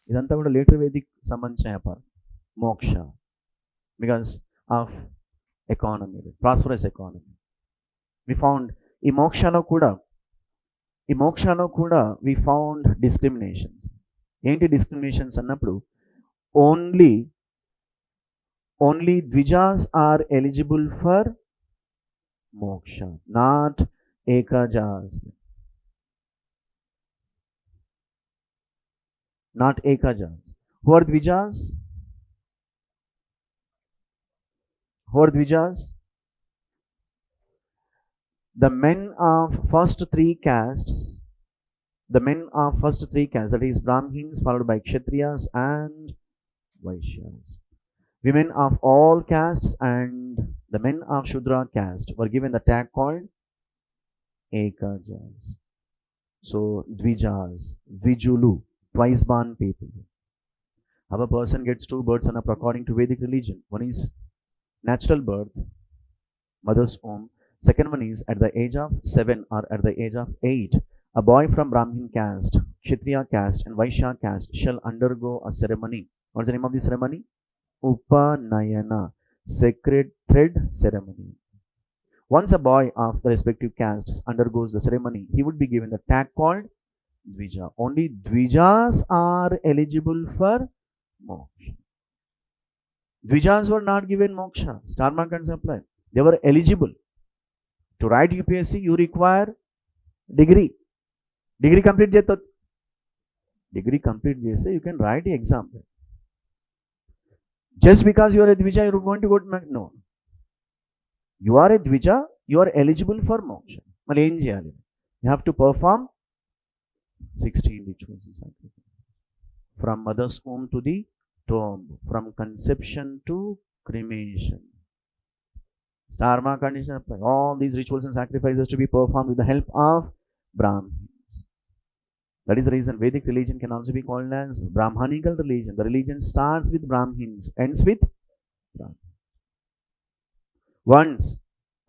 ఇదంతా కూడా later Vedic సంబంధించిన వ్యాపారం. Moksha because of economy, prosperous economy. We found ఈ మోక్షలో కూడా వి ఫౌండ్ డిస్క్రిమినేషన్స్. ఏంటి డిస్క్రిమినేషన్స్ అన్నప్పుడు only dwijas are eligible for moksha, not ekajas. Not Ekajas. Who are Dvijas? The men of first three castes, that is Brahmins followed by Kshatriyas and Vaishyas. Women of all castes and the men of Shudra caste were given the tag called Ekajas. So Dvijas, Dvijulu, twice born people. How a person gets two births and up according to Vedic religion. One is natural birth, mother's womb. Second one is at the age of 7 or at the age of 8, a boy from Brahmin caste, Kshatriya caste and Vaishya caste shall undergo a ceremony. What's the name of the ceremony? Upanayana, sacred thread ceremony. Once a boy of the respective castes undergoes the ceremony, he would be given the tag called Dvija. Only Dvijas are eligible for moksha. Dvijas were not given moksha. Star mark and supply. They were eligible. To write UPSC, you require degree. Degree complete jeta. Degree complete jese, you can write the exam. Just because you are a Dvija, you are going to go to no. You are a Dvija, you are eligible for moksha. Mali em cheyali? You have to perform 16 rituals. From mother's womb to the tomb, from conception to cremation. Star mark condition apply. All these rituals and sacrifices to be performed with the help of Brahmins. That is the reason Vedic religion can also be called as Brahmanical religion. The religion starts with Brahmins, ends with Brahmins. Once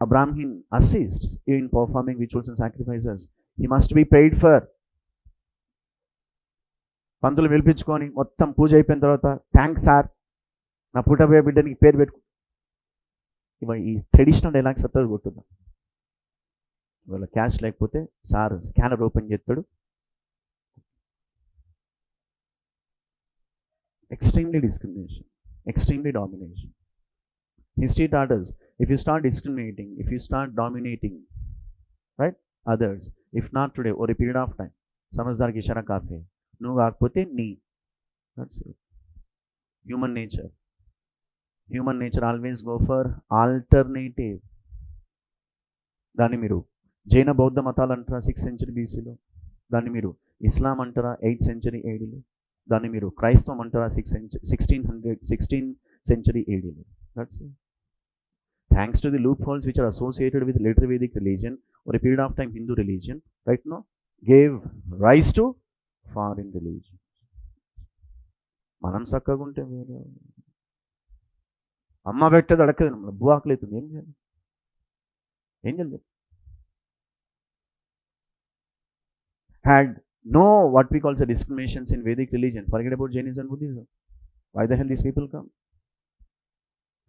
a Brahmin assists in performing rituals and sacrifices, he must be paid for. పంతులు పిలిపించుకొని మొత్తం పూజ అయిపోయిన తర్వాత thanks sir, నా పుట్టబోయే బిడ్డనికి పేరు పెట్టు. ఇవాళ ఈ ట్రెడిషనల్ డైలాగ్స్ అత్తడు కొట్టున్నాం. ఇవాళ క్యాష్ లేకపోతే సార్ స్కానర్ ఓపెన్ చేస్తాడు. Extremely discrimination, extremely domination. History taught us, if you start discriminating, if you start dominating, right, others, if not today, over a period of time, समझदार की इशारा काफी है. నువ్వు కాకపోతే నీ. That's it. Human nature always go for alternative. దాన్ని మీరు జైన బౌద్ధ మతాలు అంటారా 6th century BCలో, దాన్ని మీరు ఇస్లాం అంటారా 8th century ADలో, దాన్ని మీరు క్రైస్తవం అంటారా 16th century ADలో. That's it. Thanks to the loopholes which are associated with later Vedic religion or a period of time Hindu religion, right now, gave rise to foreign religion. మనం చక్కగా ఉంటే వేరే అమ్మ పెట్టదు అడక్కదు, భూ ఆకలి అవుతుంది, ఏం చేయాలి? Had no what we call the discriminations in Vedic religion. Forget about Jainism and Buddhism. Why the hell these people come?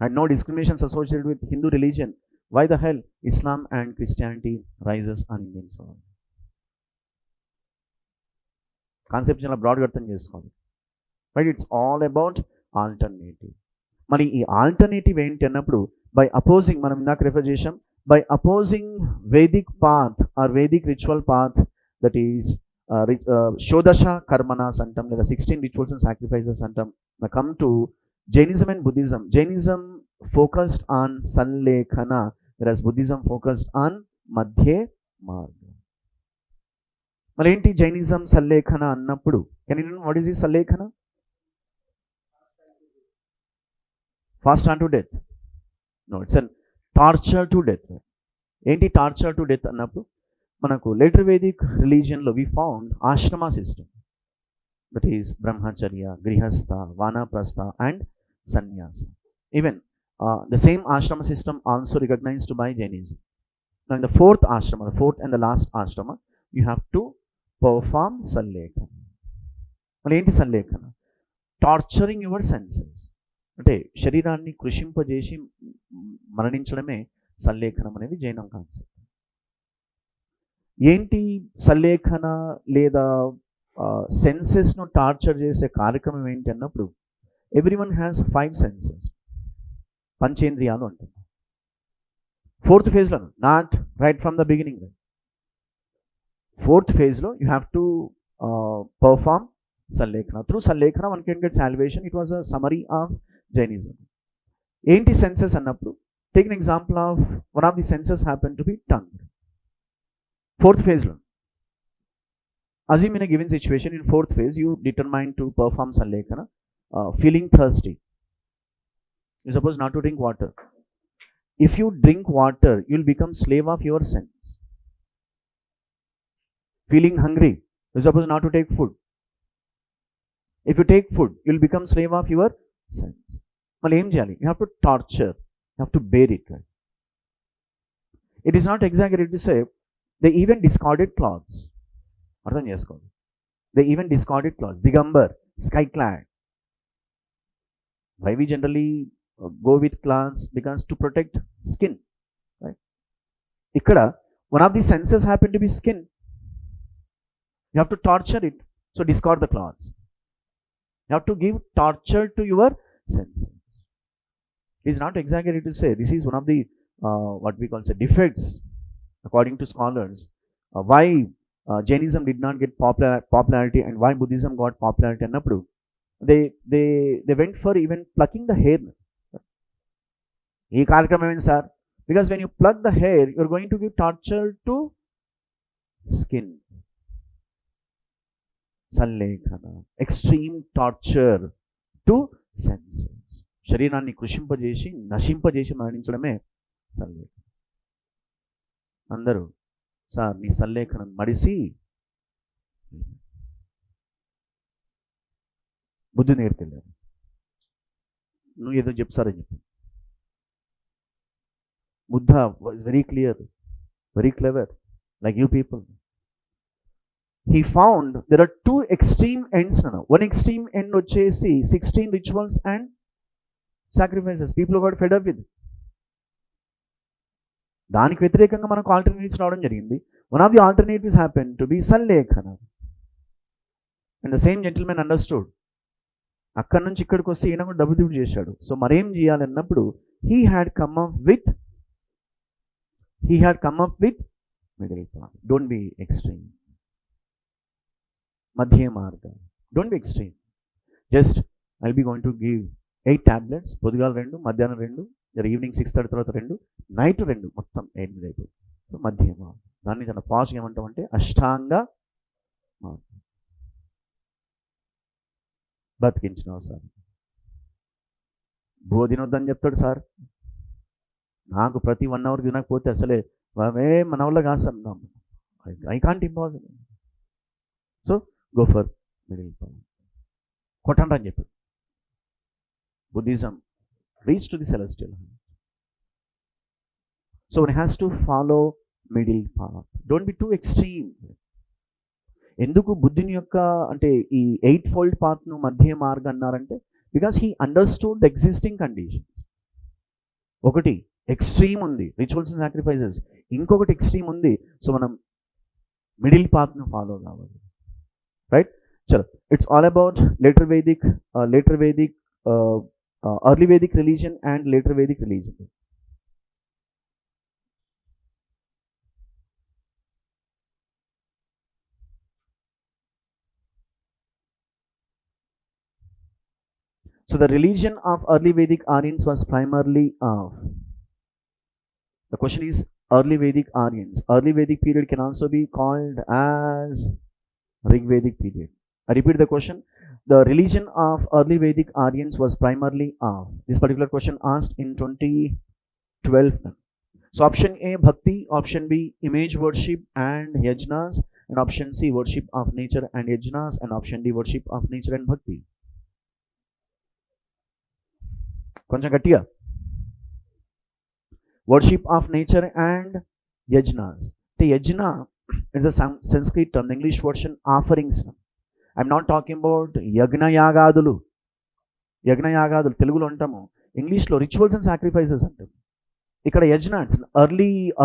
Had no discriminations associated with Hindu religion. Why the hell Islam and Christianity rises on Indian soil? Concept చాలా బ్రాడ్గా అర్థం చేసుకోవాలి. Right, it's all about alternative. మరి ఈ alternative ఏంటి అన్నప్పుడు by opposing, మనం ఇందాక రెఫర్ చేసాం, by opposing Vedic path or Vedic ritual path, that is షోడశ కర్మనాస్ అంటాం, లేదా 16 రిచువల్స్ అండ్ సాక్రిఫైసెస్ అంటాం. Come to Jainism and Buddhism. Jainism focused on Sanlekhana, whereas Buddhism focused on Madhye Marga. మరి ఏంటి జైనిజం సల్లేఖన అన్నప్పుడు? Can you know what is the sallekhana? Fast on to death? No, it's an torture to death. ఏంటి torture to death అన్నప్పుడు? మనకు later Vedic రిలీజియన్లో we found ashrama system, that is brahmacharya, grihastha, vanaprastha and sannyasa. Even the same ashrama system also recognized by Jainism. Now in the fourth ashrama, the fourth and the last ashrama, you have to perform sallekha. మళ్ళీ ఏంటి సంలేఖన? Torturing your senses, అంటే శరీరాన్ని కృషింపజేసి మరణించడమే సంలేఖనం అనేది జైనం concept. ఏంటి సంలేఖన లేదా సెన్సెస్ను torture చేసే కార్యక్రమం ఏంటి అన్నప్పుడు, ఎవ్రీవన్ హ్యాస్ 5 సెన్సెస్, పంచేంద్రియాలు అంటున్నాం. 4th ఫేజ్లో, not right from the beginning, 4th ఫేజ్లో you have to perform sallekhana. Through sallekhana one can get salvation. It was a summary of Jainism. ఏంటి సెన్సెస్ అన్నప్పుడు, take an example of one of the senses happen to be tongue. 4th phase. Assume in a given situation, in 4th phase, you determine to perform sanlekhana, feeling thirsty. You suppose not to drink water. If you drink water, you will become slave of your sense. Feeling hungry, you suppose not to take food. If you take food, you will become slave of your sense. Malli em cheyali? You have to torture, you have to bear it. Right? It is not exaggerated to say, they even discarded clothes. అర్థం చేసుకోండి. They even discarded clothes. Digambar, sky clad. Why we generally go with clothes? Because to protect skin. Right? Ikkada one of the senses happen to be skin. You have to torture it. So discard the clothes. You have to give torture to your senses. It is not exaggerated to say this is one of the what we call say defects, according to scholars, why Jainism did not get popularity and why Buddhism got popularity annappudu, they went for even plucking the hair. Ee karyakramam em sir? Because when you pluck the hair, you are going to give torture to skin. Sanlekhana, extreme torture to senses. శరీరాన్ని కృషింపజేసి నశింపజేసి మరణించడమే సంలేఖనం. అందరూ sir నీ సంలేఖనం మడిసి బుద్ధి నేర్కెళ్ళారు. నువ్వు ఏదో చెప్తారని చెప్పి. Buddha was very clear, very clever, like you people. He found there are 2 extreme ends. One extreme end వచ్చేసి 16 rituals and sacrifices. People got fed up with. దానికి వ్యతిరేకంగా మనకు ఆల్టర్నేటివ్స్ రావడం జరిగింది. One of the alternatives happen to be sallekhana. And the same gentlemen understood. అక్కడి నుంచి ఇక్కడికి వస్తే ఈయన కూడా డబ్బు చేశాడు. సో మరేం చేయాలన్నప్పుడు he had come up with middle path. Don't be extreme. మధ్య మార్గం. Don't be extreme. Just I be going to give 8 tablets, పొద్దుగాల 2, మధ్యాహ్నం 2, ఈవినింగ్ 6:30 తర్వాత 2, నైట్ 2, మొత్తం 8 అయిపోయింది. సో మధ్యమ. దాన్ని తన పాజిటివ్ ఏమంటామంటే అష్టాంగ బతికించినావు సార్. తినొద్దని చెప్తాడు సార్. నాకు ప్రతి 1 hour తినకపోతే అసలే మన వల్ల కాదు sir, I can't impossible. So go for middle path. కొట్టండి అని చెప్పాడు. Buddhism reached to the celestial height. So one has to follow middle path. Don't be too extreme. ఎందుకు బుద్ధుని యొక్క అంటే ఈ 8-fold పాత్ను మధ్య మార్గం అన్నారంటే, because he understood the existing condition. ఒకటి ఎక్స్ట్రీమ్ ఉంది, రిచువల్స్ అండ్ సాక్రిఫైసెస్. ఇంకొకటి ఎక్స్ట్రీమ్ ఉంది. సో మనం మిడిల్ పాత్ను ఫాలో కావాలి. రైట్? చలో, it's all about later Vedic early Vedic religion and later Vedic religion. So the religion of early Vedic Aryans was primarily the question is early Vedic Aryans. Early Vedic period can also be called as Rig Vedic period. I repeat the question. The religion of early Vedic Aryans was primarily this particular question asked in 2012. So option A bhakti, option B image worship and yajnas, and option C worship of nature and yajnas, and option D worship of nature and bhakti. కొంచెం గట్టిగా. Worship of nature and yajnas. The yajna is a Sanskrit term, the English version offerings. I'm not talking about యజ్ఞయాగాదులు తెలుగులో అంటాము, ఇంగ్లీష్లో rituals and sacrifices అంటాం. ఇక్కడ యజ్ఞ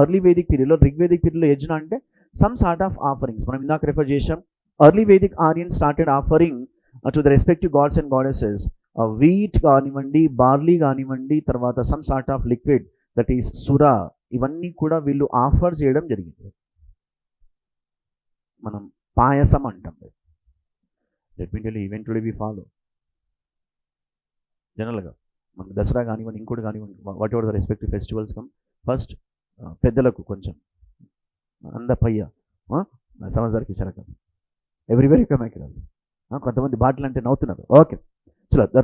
early Vedic పీరియడ్లో, రిగ్వేదిక్ పీరియడ్లో యజ్ఞ అంటే సమ్ సార్ట్ ఆఫ్ ఆఫరింగ్స్. మనం ఇందాక రెఫర్ చేసాం, early Vedic Aryan started offering to the respective gods and goddesses wheat కానివ్వండి, బార్లీ కానివ్వండి, తర్వాత some sort of liquid that is సురా, ఇవన్నీ కూడా వీళ్ళు ఆఫర్ చేయడం జరిగింది. మనం పాయసం అంటాం. Let me tell you, even today we follow జనరల్గా మనకు దసరా కానివ్వండి, ఇంకోటి కానివ్వండి, whatever the respective festivals come, first పెద్దలకు కొంచెం అందపయ్య సంవత్సరానికి చరకం ఎవ్రీవేర్ కమ్ ఎక్రాస్. కొంతమంది బాటిల్ అంటే నవ్వుతున్నారు. ఓకే, చలో. The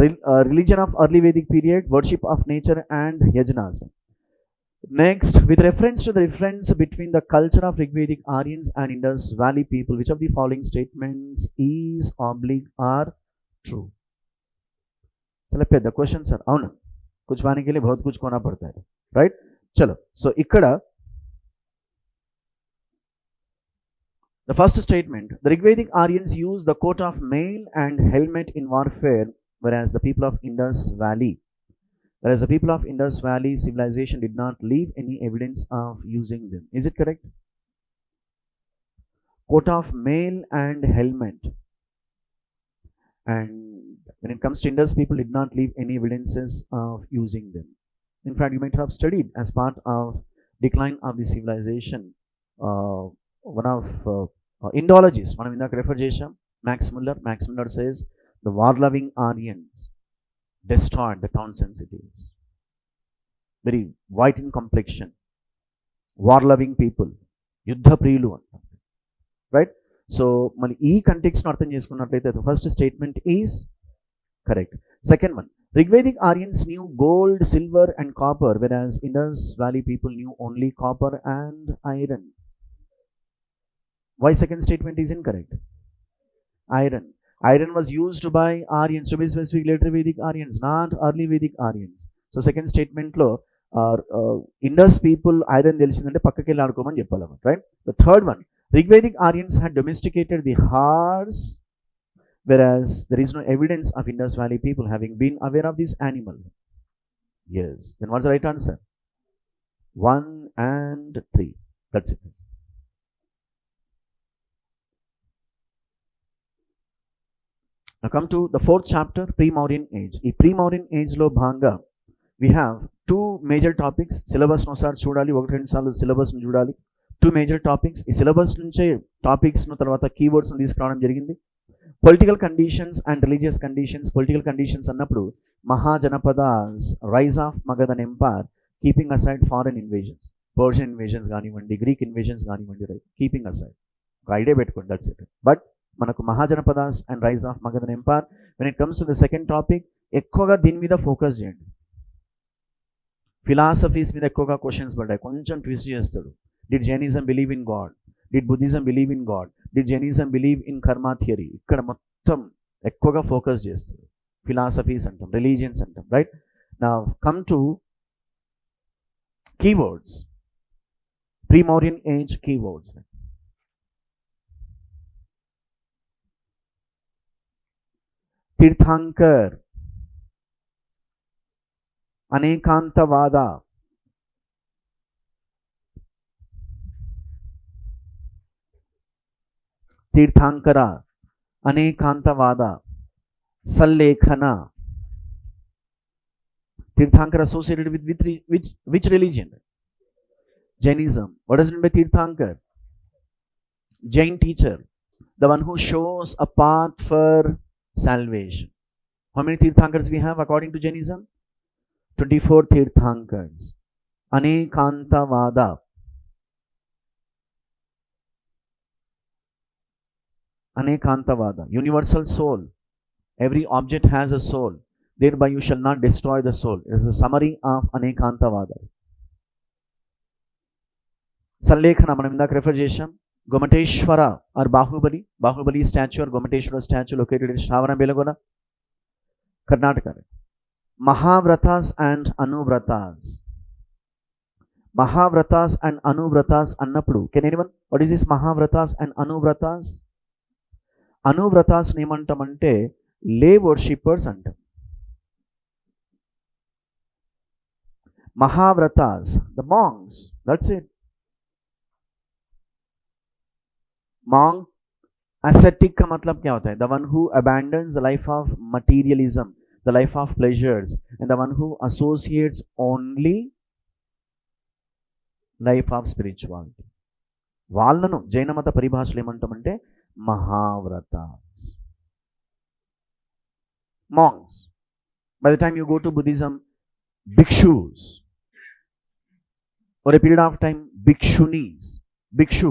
religion of early Vedic period, worship of nature and yajnas. Next, with reference to the difference between the culture of Rigvedic Aryans and Indus Valley people, which of the following statements is or true? चलो पेद्दा question sir, అవును, कुछ पाने के लिए बहुत कुछ खोना पड़ता है, राइट? चलो, so ikkada the first statement, the Rigvedic Aryans use the coat of mail and helmet in warfare, whereas the people of Indus Valley civilization did not leave any evidence of using them. Is it correct? Coat of mail and helmet, and when it comes to Indus, people did not leave any evidences of using them. In fact, you might have studied as part of decline of the civilization, one of Indologists, మనం ఇందాక refer చేశాం, Max Muller says the war-loving Aryans destroyed the towns and cities. Very white in complexion, war-loving people, యుద్ధ ప్రియులు అంటారు, right? So మన ఈ కంటెక్స్ట్ను అర్థం చేసుకున్నట్లయితే the first statement is correct. Second one, Rigvedic Aryans knew gold, silver and copper, whereas Indus Valley people knew only copper and iron. Why second statement is incorrect? Iron was used by Aryans, to be specific, later Vedic Aryans, not early Vedic Aryans. So second statement lo Indus people iron telisindante pakkake aadukomani cheppalama, right? The third one, Rigvedic Aryans had domesticated the horse, whereas there is no evidence of Indus Valley people having been aware of this animal. Yes, then what's the right answer? 1 and 3. That's it. Now come to the fourth chapter, pre-Mauryan age. ఈ pre-Mauryan age లో భాగంగా we have two major topics. Syllabus ఒకసారి చూడాలి, 1-2 సార్లు సిలబస్ను చూడాలి. 2 major topics. ఈ syllabus నుంచే టాపిక్స్ను తర్వాత కీవర్డ్స్ను తీసుకురావడం జరిగింది. Political conditions and religious conditions. Political conditions అన్నప్పుడు mahajanapadas, rise of Magadhan empire, keeping aside foreign invasions, Persian invasions కానివ్వండి, గ్రీక్ ఇన్వేజన్స్ కానివ్వండి, రైట్? కీపింగ్ అసైడ్ ఒక ఐడియా పెట్టుకోండి, దట్స్ ఇట్. బట్ మనకు mahajanapadas and rise of Magadhan empire. When it comes to the second topic, ఎక్కువగా దీని మీద focus చేయండి. ఫిలాసఫీస్ మీద ఎక్కువగా క్వశ్చన్స్ పడ్డాయి, కొంచెం ట్విస్ట్ చేస్తాడు. Did Jainism believe in God? Did Buddhism believe in God? Did Jainism believe in Kaaram theory? ఇక్కడ మొత్తం ఎక్కువగా ఫోకస్ చేస్తాడు. ఫిలాసఫీస్ అంటాం, రిలీజియన్స్ అంటాం, right? Now come to keywords, pre-Mauryan age keywords. Tirthankar, anekantavada, tirthankar, anekantavada, sallekhana. Tirthankar associated with which religion? Jainism. What does it mean by Tirthankar? Jain teacher, the one who shows a path for salvation. How many Tirthankars we have according to Jainism? 24 Tirthankars. Anekantavada. Anekantavada. Universal soul. Every object has a soul. Thereby you shall not destroy the soul. It is a summary of Anekantavada. Sallekhana మనం ఇందాక refer చేశాం. Gomateshwara or Bahubali statue or Gomateshwara statue located in Shravana-Belagona, Karnataka. Mahavratas and Anuvratas. Mahavratas and Anuvratas annappudu. Can anyone? What is this Mahavratas and Anuvratas? అనువ్రతాస్ని ఏమంటామంటే లే worshippers అంటాం. महाव्रतास the monks, that's it. Monk ascetic का मतलब क्या होता है? The one who abandons the life of materialism, the life of pleasures, and the one who associates only life of spirituality. వాళ్ళను జైన మత పరిభాషలో ఏమంటామంటే మహావ్రతాస్, monks. By the time you go to Buddhism, bhikshus, for a period of time, bhikshunis, bhikshu,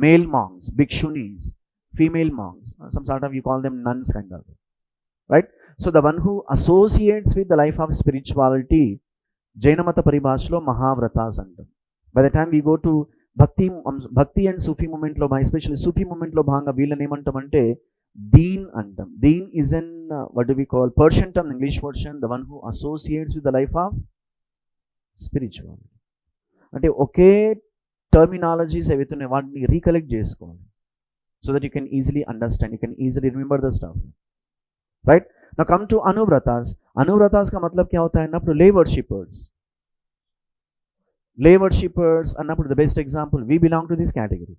male monks, bhikshunis, female monks, some sort of, you call them nuns kind of, right? So the one who associates with the life of spirituality, Jainamata paribhashalo mahavratas antam. By the time we go to bhakti and Sufi movement lo, especially Sufi movement lo bhanga veelani emantamante deen antam. Deen is an what do we call, Persian term, English version, the one who associates with the life of spirituality. అంటే ఒకే terminologies ఏవైతున్నాయి వాటిని recollect చేసుకోవాలి, so that you can easily understand, you can easily remember the stuff, right. Now come to anuvratas. Anuvratas का मतलब क्या होता है अన్నప్పుడు ले worshippers. Lay worshippers అన్నప్పుడు the best example, we belong to this category.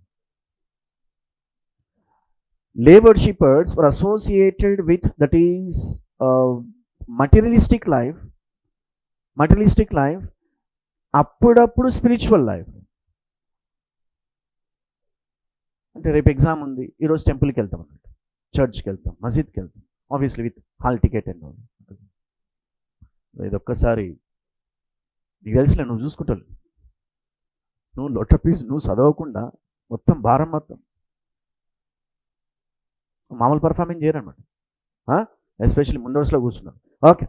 Lay worshippers were associated with, that is materialistic life, అప్పుడప్పుడు spiritual life. అంటే రేపు ఎగ్జామ్ ఉంది, ఈరోజు టెంపుల్కి వెళ్తాం అన్నట్టు, చర్చ్కి వెళ్తాం, మసీద్కి వెళ్తాం, obviously with hall ticket and all. ఇది ఒక్కసారి నీకు తెలిసిలే, నువ్వు చూసుకుంటావు, నువ్వు లొట్ట పీస్ నువ్వు చదవకుండా మొత్తం భారం మొత్తం మామూలు పర్ఫార్మెన్స్ చేయరన్నమాట, ఎస్పెషల్లీ ముందరస్లో కూర్చున్నాం. ఓకే,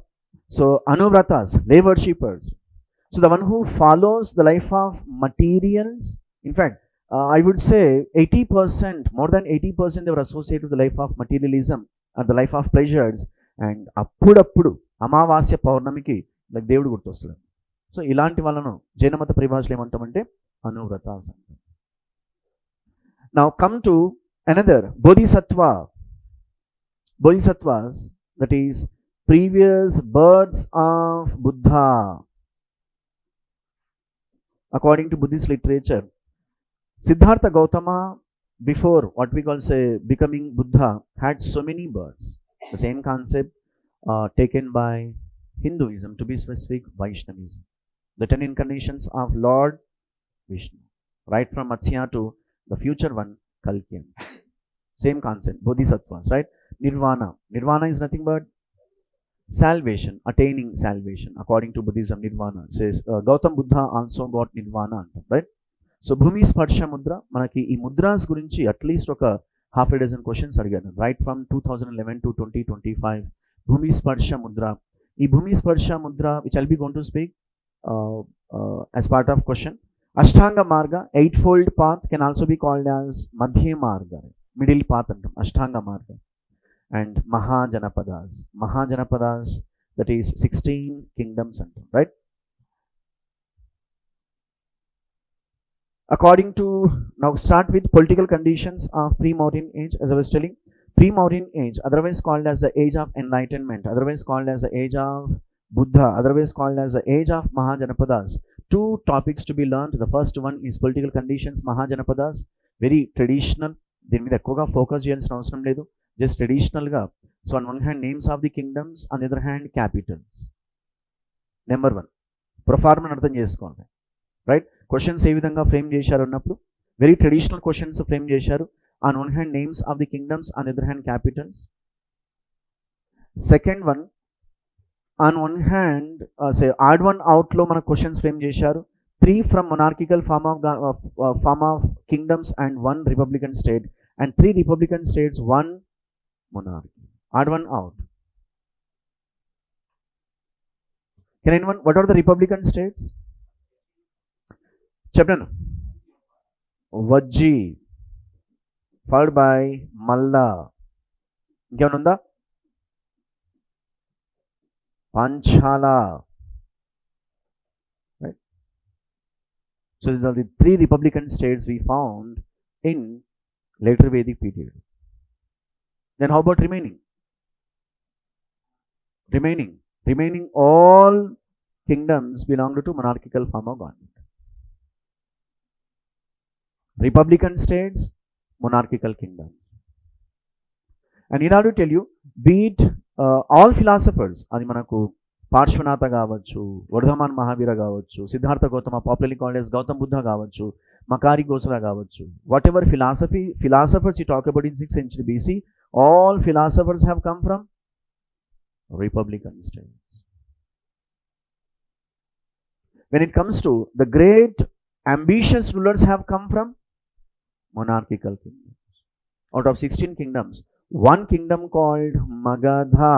సో అనువ్రతాస్, లే worshippers. So the one who follows the life of materials, in fact, I would say 80%, more than 80% they were associated with the life of materialism and the life of pleasures. And appudu amavasya paurnamiki like దేవుడు గుర్తొస్తాడు. So ఇలాంటి వాళ్ళను జైనమత పరిభాషలో ఏమంటామంటే అనువ్రతాస్ అంటాం. Now come to another bodhisattvas, that is previous births of Buddha. According to Buddhist literature, Siddhartha Gautama, before what we call say becoming Buddha, had so many births. The same concept taken by Hinduism, to be specific, Vaishnavism. The 10 incarnations of Lord Vishnu, right from Matsya to the future one, Kalki. Same concept, bodhisattvas, right? Nirvana is nothing but salvation, attaining salvation. According to Buddhism, nirvana says Gautam Buddha also got nirvana, right? So bhumi sparsha mudra, manaki ee mudras gurinchi at least oka half a dozen questions adiganu, right from 2011 to 2025. Bhumi sparsha mudra, ee bhumi sparsha mudra which I'll be going to speak as part of question. Ashtanga marga, eightfold path, can also be called as madhya marga, middle path antam, Ashtanga marga. And Mahajanapadas, that is 16 kingdoms, right? According to, now start with political conditions of pre-Mauryan age. As I was telling, pre-Mauryan age, otherwise called as the age of enlightenment, otherwise called as the age of Buddha, otherwise called as the age of Mahajanapadas. Two topics to be learned. The first one is political conditions, Mahajanapadas, very traditional, దీని మీద ఎక్కువగా focus చేయాల్సిన అవసరం లేదు, జస్ట్ ట్రెడిషనల్గా. So on one hand names of the kingdoms, on the other hand capitals. Number 1 ప్రొఫార్మని అర్థం చేసుకోండి, రైట్? క్వశ్చన్స్ ఏ విధంగా ఫ్రేమ్ చేశారు అన్నప్పుడు వెరీ ట్రెడిషనల్ క్వశ్చన్స్ ఫ్రేమ్ చేశారు. On one hand names of the kingdoms, on the other hand capitals. Second one, on one hand say odd one అవుట్లో మన క్వశ్చన్స్ ఫ్రేమ్ చేశారు. 3 from monarchical form of kingdoms and 1 republican state, and 3 republican states, 1 monarchy. Add one out. Can anyone, what are the republican states? Chapter Vajji, followed by Malla. Inkemanunda? Panchala. So these are the 3 republican states we found in later Vedic period. Then how about remaining? Remaining all kingdoms belonged to monarchical form of government. Republican states, monarchical kingdoms. And in order to tell you, be it all philosophers, అది మనకు పార్శ్వనాథ కావచ్చు, వర్ధమాన్ మహావీర కావచ్చు, Siddhartha Gautama popularly called as Gautam Buddha కావచ్చు, మకారి గోసలా కావచ్చు, whatever philosophers you talk about in 6th century BC, all philosophers have come from Republican states. When it comes to the great ambitious rulers have come from monarchical kingdoms. Out of 16 kingdoms, one kingdom called Magadha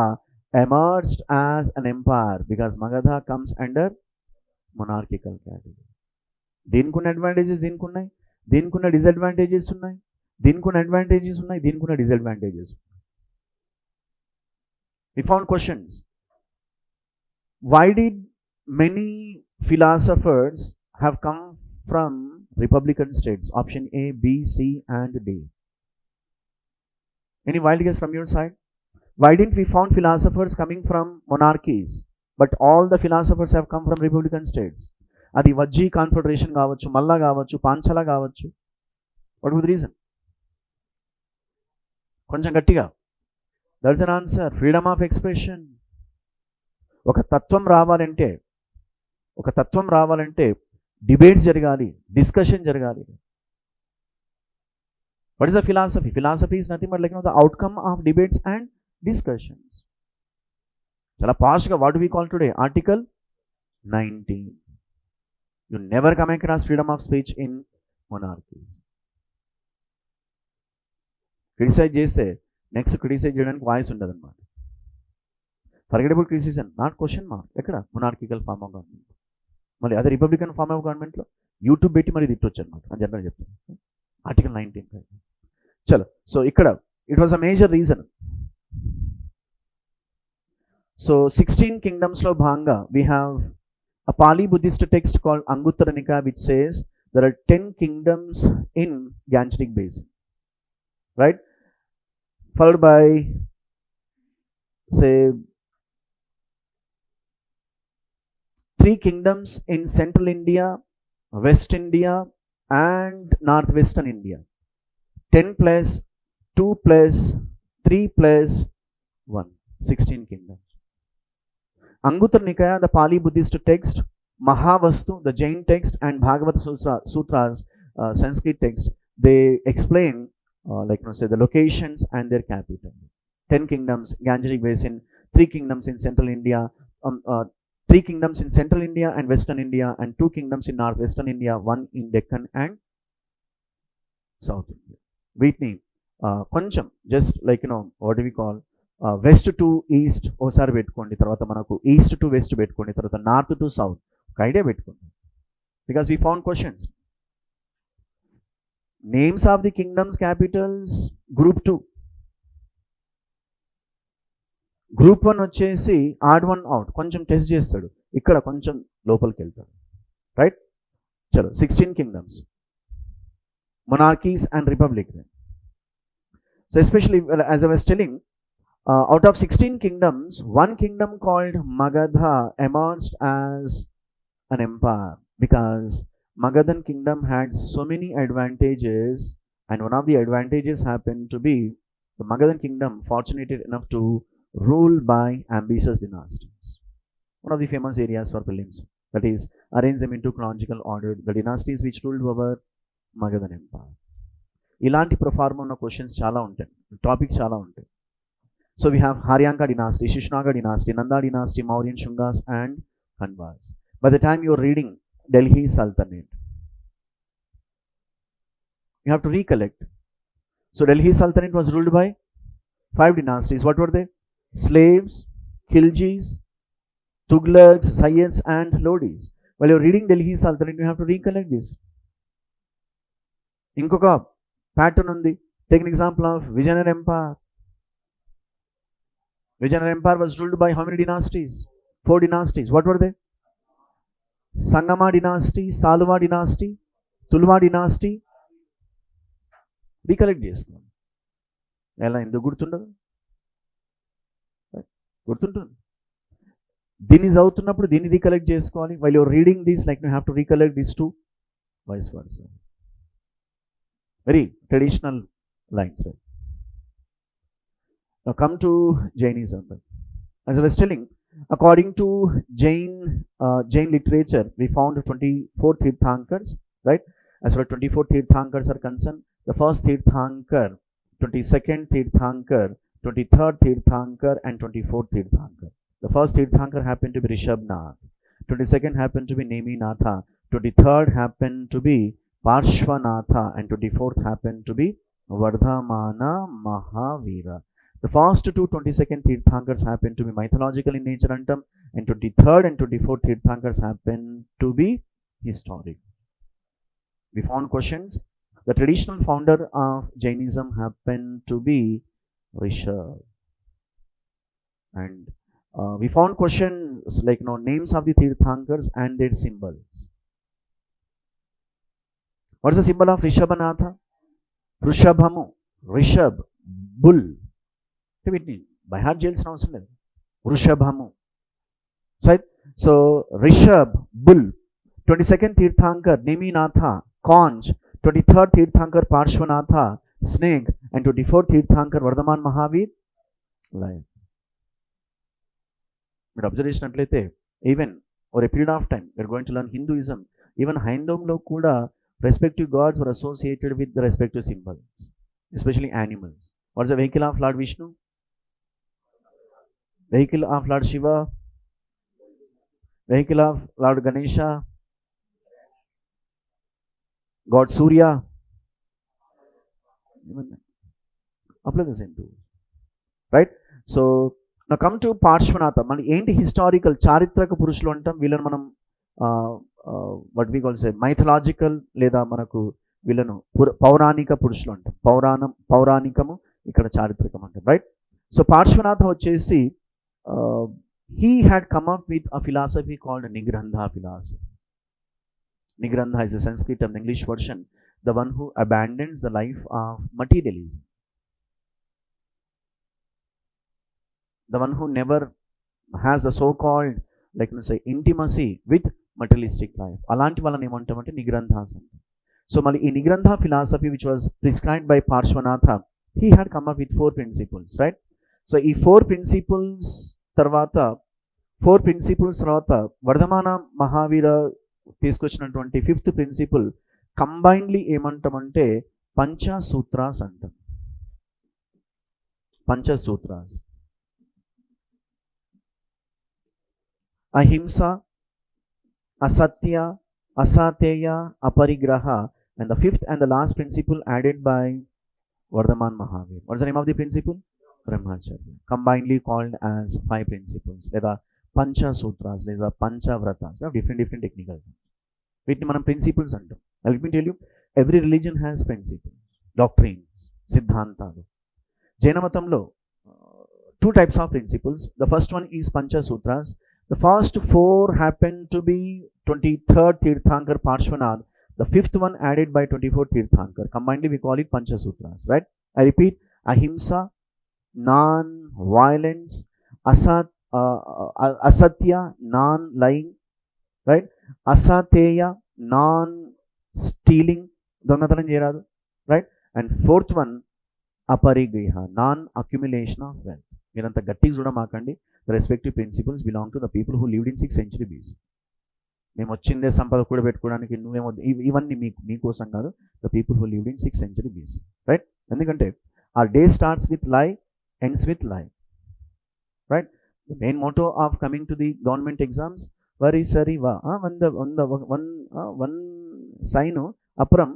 emerged as an empire because Magadha comes under monarchical category. దీనికున్న advantages దీనికి ఉన్నాయి, దీనికున్న disadvantages ఉన్నాయి, దీనికున్న advantages ఉన్నాయి, దీనికున్న disadvantages. We found questions. Why did many philosophers have come from Republican states? Option A, B, C and D. Any wild guess from your side? Why didn't we found philosophers coming from monarchies, but all the philosophers have come from Republican states? అది Vajji confederation కావచ్చు, మల్లా కావచ్చు, పాంచాల కావచ్చు. What was the reason? కొంచెం గట్టిగా. That's an answer. Freedom of expression. ఒక తత్వం రావాలంటే డిబేట్స్ జరగాలి, డిస్కషన్ జరగాలి. What is the philosophy? Philosophy is nothing but like the outcome of debates and discussions. చాలా పాస్ట్గా what we call today article 19. You never come across freedom of speech in monarchy. Criticize చేస్తే next criticize చేయడానికి voice ఉండదు అనమాట. Forgettable criticism, not question mark. ఎక్కడ? Monarchical form of government. మళ్ళీ అదే republican form of గవర్నమెంట్లో యూట్యూబ్ పెట్టి మరి తిట్టొచ్చు అనమాట. అని జనరల్ చెప్తాను. ఆర్టికల్ 19. చలో, సో ఇక్కడ it was a major reason. So 16 kingdomsలో భాగంగా we have a Pali Buddhist text called Anguttara Nikaya, which says there are 10 kingdoms in Gangetic Basin, right? Followed by, say, 3 kingdoms in Central India, West India, and Northwestern India. 10 plus 2 plus 3 plus 1, 16 kingdoms. Anguttara Nikaya, the Pali Buddhist text, Mahavastu, the Jain text, and Bhagavata Sutras, Sanskrit text, they explain, the locations and their capital. 10 kingdoms, Gangetic Basin, 3 kingdoms in Central India, 3 kingdoms in Central India and Western India, and 2 kingdoms in Northwestern India, 1 in Deccan and South India. వీటిని కొంచెం just what do we call west to east ఒకసారి పెట్టుకోండి, తర్వాత మనకు east to west పెట్టుకోండి, తర్వాత north to south ఒక idea పెట్టుకోండి. Because we found questions. Names of the kingdoms Capitals group 2. Group 1 వచ్చేసి ఆడ్ 1 అవుట్, కొంచెం టెస్ట్ చేస్తాడు, ఇక్కడ కొంచెం లోపలికి వెళ్తాడు, రైట్? చలో, 16 kingdoms, monarchies and republic. So especially, as I was telling, out of 16 kingdoms, one kingdom called Magadha emerged as an empire because Magadhan kingdom had so many advantages, and one of the advantages happened to be the Magadhan kingdom fortunate enough to rule by ambitious dynasties. One of the famous areas for prelims, that is, arrange them into chronological order, the dynasties which ruled over Magadhan empire. ఇలాంటి perform ఉన్న questions చాలా ఉంటాయి, topics చాలా ఉంటాయి. So we have Haryanka dynasty, Shishnaga dynasty, Nanda dynasty, Mauryan Shungas and Kanvas. By the time you are reading Delhi Sultanate, you have to recollect. So Delhi Sultanate was ruled by 5 dynasties. What were they? Slaves, Khiljis, Tughlaqs, Sayyids and Lodis. While you are reading Delhi Sultanate, you have to recollect this. Inkoka pattern undi. Take an example of Vijayanagara Empire. Vijayanagara Empire was ruled by how many dynasties? 4 dynasties. What were they? Sangama dynasty, Saluva dynasty, Tulva dynasty. Recollect this. ఎలా ఎందుకు గుర్తుండదు? గుర్తుంటుంది. దీన్ని చదువుతున్నప్పుడు దీన్ని recollect చేసుకోవాలి. While you're reading this, like you have to recollect this to vice versa. Very traditional lines, right? Now come to Jainism. As I was telling, according to Jain literature, we found 24 Tirthankars, right? As far as 24 Tirthankars are concerned, the first Tirthankar, 22nd Tirthankar, 23rd Tirthankar, and 24th Tirthankar. The first Tirthankar happened to be Rishabhnath, 22nd happened to be Neminatha, 23rd happened to be Parshvanatha, and 24th happened to be Vardhamana Mahavira. The first two 22nd Tirthankars happen to be mythological in nature antam, and 23rd and 24th Tirthankars happen to be historic. We found questions. The traditional founder of Jainism happened to be Rishabh. And we found questions like names of the Tirthankars and their symbols. What is the symbol of Rishabhanatha? Rishabhamu, Rishab, bull. వీటిని by heart చేయాల్సిన అవసరం లేదు. వృషభము. So Rishab, bull. 22nd Tirthankar Neminatha, conch. 23rd Tirthankar Parshvanatha, snake. And 24th Tirthankar Vardhaman Mahavir, lion. మీరు observe చేసినట్లయితే even over a period of time we are going to learn Hinduism. Even హైందవంలో కూడా respective gods were associated with the respective symbols, especially animals. What is the vehicle of lord Vishnu? Vehicle of Lord Shiva, vehicle of Lord Ganesha, God Surya. Apply the same too, right? So now come to Parshvanatha. Mani enti historical చారిత్రక పురుషులు అంటాం వీళ్ళను మనం what we call say mythological లేదా మనకు వీళ్ళను పౌరాణిక పురుషులు అంటాం. పౌరాణికము ఇక్కడ చారిత్రకం అంటాం, రైట్? సో పార్శ్వనాథ వచ్చేసి he had come up with a philosophy called Nigrandha philosophy. Nigrandha is a Sanskrit term, the English version, the one who abandons the life of materialism, the one who never has the so-called, like say, intimacy with materialistic life. Alanti valani emantamante Nigrandhas ante. So mali ee Nigrandha philosophy which was prescribed by Parshvanatha, he had come up with 4 principles, right? So ఈ 4 principles తర్వాత వర్ధమాన మహావీర తీసుకొచ్చినటువంటి 5th principal combinedly ఏమంటామంటే పంచసూత్రాస్ అంటాం. పంచసూత్రాస్, అహింస, అసత్య, అసాతేయ, అపరిగ్రహ. And the 5th and the last principle added by Vardhaman Mahavir. What is the name of the principle? Brahmastra, combinedly called as 5 principles లేదా పంచసూత్రాస్ లేదా పంచవ్రతాస్. డిఫరెంట్ టెక్నికల్ వీటిని మనం ప్రిన్సిపల్స్ అంటాం. Let me tell you, every religion has principles, doctrines, సిద్ధాంతాలు. జైన మతంలో 2 types of principles. The first one is Panchasutras. The first 4 happen to be 23rd Tirthankar Parshvanath. The 5th one added by 24th Tirthankar. Combinedly we call it Panchasutras, right? I repeat, ahimsa, non-violence, asatya, non-lying, right? Asateya, non-stealing, donnatalam cheyaradu, right? And 4th one, aparigriha, non-accumulation of wealth. మీరంతా గట్టిగా చూడమాకండి. The respective principles belong to the people who lived in 6th century BC. మేము వచ్చిందే సంపద కూడా పెట్టుకోవడానికి నువ్వేమో ఇవన్నీ మీకోసం కాదు. The people who lived in 6th century BC, right? ఎందుకంటే our day starts with lie, ends with lie, right? The main motto of coming to the government exams, vari sari va, one sign apram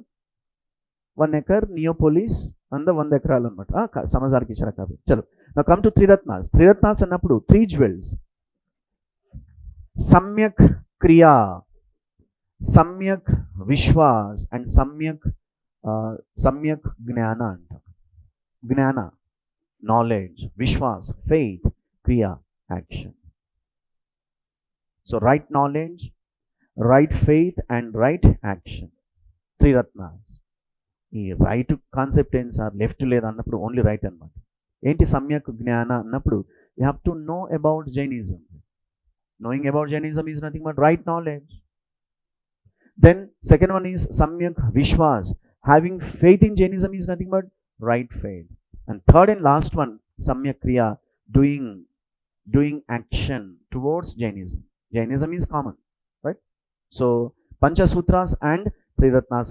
1 acre Neopolis and the 1 ఎకరాలు అనమాట. సమాజానికి ఇచ్చారు కాబట్టి. చలో, now come to Triratnas. Triratnas అన్నప్పుడు 3 jewels, సమ్యక్ క్రియా, సమ్యక్ విశ్వాస్ అండ్ సమ్యక్ జ్ఞాన అంటాం. జ్ఞాన, knowledge, vishwas, faith, kriya, action. So right knowledge, right faith and right action. 3 ratnas. ఈ రైట్ కాన్సెప్ట్ ఏంటి సార్, లెఫ్ట్ లేదు అన్నప్పుడు ఓన్లీ రైట్ అనమాట. ఏంటి సమ్యక్ జ్ఞాన అన్నప్పుడు you have to know about Jainism. Knowing about Jainism is nothing but right knowledge. Then second one is Samyak Vishwas. Having faith in Jainism is nothing but right faith. And third and last one, Samyak Kriya, doing action towards Jainism. Jainism is common, right? So Pancha Sutras and Triratnas.